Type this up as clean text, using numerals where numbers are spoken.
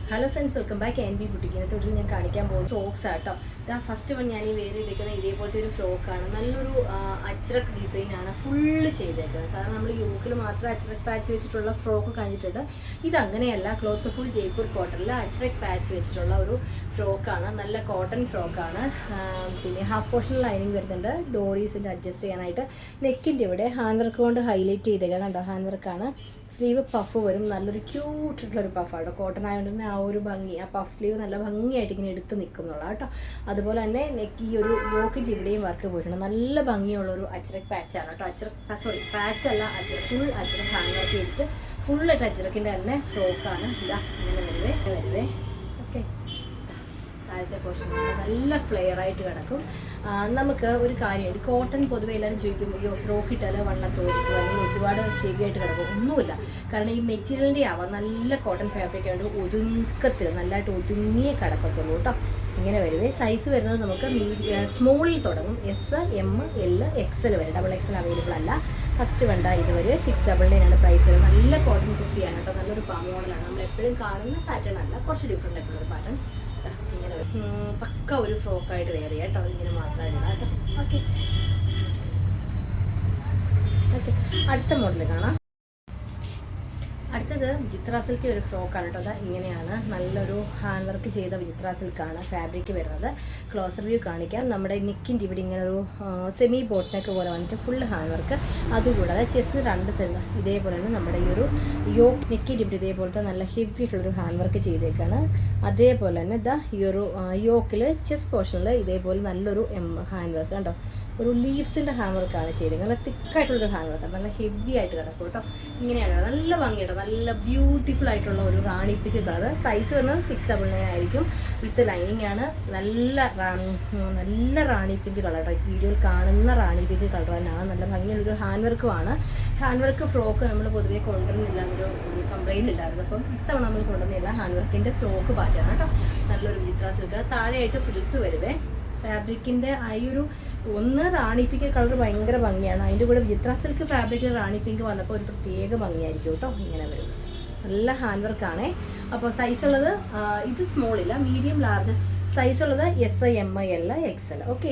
Hello friends, welcome back N B boutique. തൊട്ടിൽ ഞാൻ കാണിക്കാൻ പോകുന്നത് ഫ്രോക്സ് ആട്ടോ. ഇതാ ഫസ്റ്റ് വൺ ഞാൻ ഈ വേറെ ചെയ്തേക്കുന്ന ഇതേപോലത്തെ ഒരു ഫ്രോക്കാണ്. നല്ലൊരു അജ്രക് ഡിസൈനാണ് ഫുള്ള് ചെയ്തേക്കുന്നത്. സാധാരണ നമ്മൾ യോക്കിൽ മാത്രം അജ്രക് പാച്ച് വെച്ചിട്ടുള്ള ഫ്രോക്ക് കണ്ടിട്ടുണ്ട്. ഇതങ്ങനെയല്ല, ക്ലോത്ത് ഫുൾ ജയ്പൂർ കോട്ടണിൽ അജ്രക് പാച്ച് വെച്ചിട്ടുള്ള ഒരു ഫ്രോക്കാണ്. നല്ല കോട്ടൺ ഫ്രോക്കാണ്. പിന്നെ ഹാഫ് പോർഷൻ ലൈനിങ് വരുന്നുണ്ട്. ഡോറീസിൻ്റെ അഡ്ജസ്റ്റ് ചെയ്യാനായിട്ട് നെക്കിൻ്റെ ഇവിടെ ഹാൻഡ് വർക്ക് കൊണ്ട് ഹൈലൈറ്റ് ചെയ്തേക്കാം. കണ്ടോ, ഹാൻഡ് വർക്കാണ്. സ്ലീവ് പഫ് വരും. നല്ലൊരു ക്യൂട്ടായിട്ടുള്ളൊരു പഫാണ്. കോട്ടൺ ആയതുകൊണ്ട് തന്നെ ആ ഒരു ഭംഗി, ആ പഫ് സ്ലീവ് നല്ല ഭംഗിയായിട്ട് ഇങ്ങനെ എടുത്ത് നിൽക്കുന്നുള്ള കേട്ടോ. അതുപോലെ തന്നെ നെക്ക് ഈ ഒരു യോക്കിൻ്റെ ഇവിടെയും വർക്ക് പോയിട്ടുണ്ട്. നല്ല ഭംഗിയുള്ളൊരു അജ്രക് പാച്ചാണ് കേട്ടോ. പാച്ച് അല്ല, ഫുൾ അജ്രക് ഹാൻഡ് വർക്ക് ചെയ്തിട്ട് ഫുള്ളായിട്ട് അജ്രക്കിൻ്റെ തന്നെ ഫ്രോക്കാണ്. ഇതാ ഇങ്ങനെ വരുവേ ഓക്കെ. താഴത്തെ പോർഷൻ നല്ല ഫ്ലെയർ ആയിട്ട് കിടക്കും. നമുക്ക് ഒരു കാര്യമുണ്ട്, കോട്ടൺ പൊതുവെ എല്ലാവരും ചോദിക്കും, അയ്യോ ഫ്രോക്ക് ഇട്ടാൽ വണ്ണത്തോടിക്കും അല്ലെങ്കിൽ ഒരുപാട് ഹെവി ആയിട്ട് കിടക്കും. ഒന്നുമില്ല, കാരണം ഈ മെറ്റീരിയലിൻ്റെ ആവാം. നല്ല കോട്ടൺ ഫാബ്രിക് ആയിട്ട് ഒതുക്കത്തിൽ നല്ലതായിട്ട് ഒതുങ്ങിയേ കിടക്കത്തുള്ളൂ കേട്ടോ. ഇങ്ങനെ വരുവേ. സൈസ് വരുന്നത് നമുക്ക് സ്മോളിൽ തുടങ്ങും. എസ്, എം, എൽ, എക്സൽ വരെ. XXL അവൈലബിൾ അല്ല. ഫസ്റ്റ് വേണ്ട ഇതുവരെ 699 പ്രൈസ് വരുന്നത്. നല്ല കോട്ടൺ കുർത്തിയാണ് കേട്ടോ. നല്ലൊരു മോഡലാണ്. നമ്മൾ എപ്പോഴും കാണുന്ന പാറ്റേൺ അല്ല, കുറച്ച് ഡിഫറെൻ്റ് ആയിട്ടുള്ളൊരു പാറ്റേൺ. ഇങ്ങനെ പക്ക ഒരു ഫ്രോക്കായിട്ട് വെയർ ചെയ്യാം കേട്ടോ. ഇങ്ങനെ മാത്രമായിട്ട് കേട്ടോ. Okay okay. അടുത്ത മോഡൽ കാണാം. അടുത്തത് വിചിത്ര സിൽക്ക് ഒരു ഫ്രോക്കാണ് കേട്ടോ. അത് ഇങ്ങനെയാണ്. നല്ലൊരു ഹാൻഡ് വർക്ക് ചെയ്ത വിചിത്ര സിൽക്കാണ് ഫാബ്രിക് വരുന്നത്. ക്ലോസർ വ്യൂ കാണിക്കാം. നമ്മുടെ നെക്കിൻ്റെ ഇവിടെ ഇങ്ങനെ ഒരു സെമി ബോട്ട് നെക്ക് പോലെ വന്നിട്ട് ഫുൾ ഹാൻഡ് വർക്ക്. അതുകൂടാതെ ചെസ്റ്റ് 2 സൈഡ് ഇതേപോലെ തന്നെ നമ്മുടെ ഈ ഒരു യോക്ക് നെക്കിൻ്റെ ഇവിടെ ഇതേപോലത്തെ നല്ല ഹെവി ആയിട്ടുള്ളൊരു ഹാൻഡ് വർക്ക് ചെയ്തേക്കാണ്. അതേപോലെ തന്നെ ഇതാ ഈ ഒരു യോക്കിൽ ചെസ്റ്റ് പോർഷനിൽ ഇതേപോലെ നല്ലൊരു ഹാൻഡ് വർക്ക് കണ്ടോ. ഒരു ലീവ്സിൻ്റെ ഹാൻഡ് വർക്കാണ് ചെയ്തത്. നല്ല തിക്കായിട്ടുള്ളൊരു ഹാൻഡ് വർക്ക്, നല്ല ഹെവി ആയിട്ട് കിടക്കും കേട്ടോ. ഇങ്ങനെയാണ്. നല്ല ഭംഗി കേട്ടോ. നല്ല ബ്യൂട്ടിഫുൾ ആയിട്ടുള്ള ഒരു റാണി പിങ്ക് കളർ. പ്രൈസ് വരുന്നത് 699 ആയിരിക്കും. വിത്ത് ലൈനിങ് ആണ്. നല്ല റാണി പിങ്ക് കളർ കേട്ടോ. വീഡിയോയിൽ കാണുന്ന റാണി പിങ്ക് കളർ തന്നെയാണ്. നല്ല ഭംഗിയുള്ളൊരു ഹാൻഡ് വർക്കുമാണ്. ഹാൻഡ് വർക്ക് ഫ്രോക്ക് നമ്മൾ പൊതുവേ കൊണ്ടുവരുന്നില്ല, ഒരു കംപ്ലൈൻറ്റ് ഉണ്ടായിരുന്നു. അപ്പം ഇത്തവണ നമ്മൾ കൊണ്ടുവന്നില്ല. ഹാൻഡ് വർക്കിൻ്റെ ഫ്രോക്ക് പാറ്റാണ് കേട്ടോ. നല്ലൊരു വിചിത്ര സിൽക്ക്. താഴെയായിട്ട് ഫ്രിൽസ് വരുവേ. ഫാബ്രിക്കിൻ്റെ ആ ഒരു റാണി പിങ്ക് കളർ ഭയങ്കര ഭംഗിയാണ്. അതിൻ്റെ കൂടെ വിചിത്ര സിൽക്ക് ഫാബ്രിക് റാണി പിങ്ക് വന്നപ്പോൾ ഒരു പ്രത്യേക ഭംഗിയായിരിക്കും കേട്ടോ. ഇങ്ങനെ വരും. നല്ല ഹാൻഡ് വർക്കാണേ. അപ്പോൾ സൈസുള്ളത് ഇത് സ്മോളില്ല, മീഡിയം ലാർജ് സൈസുള്ളത് SI, MI, L, XL. Okay.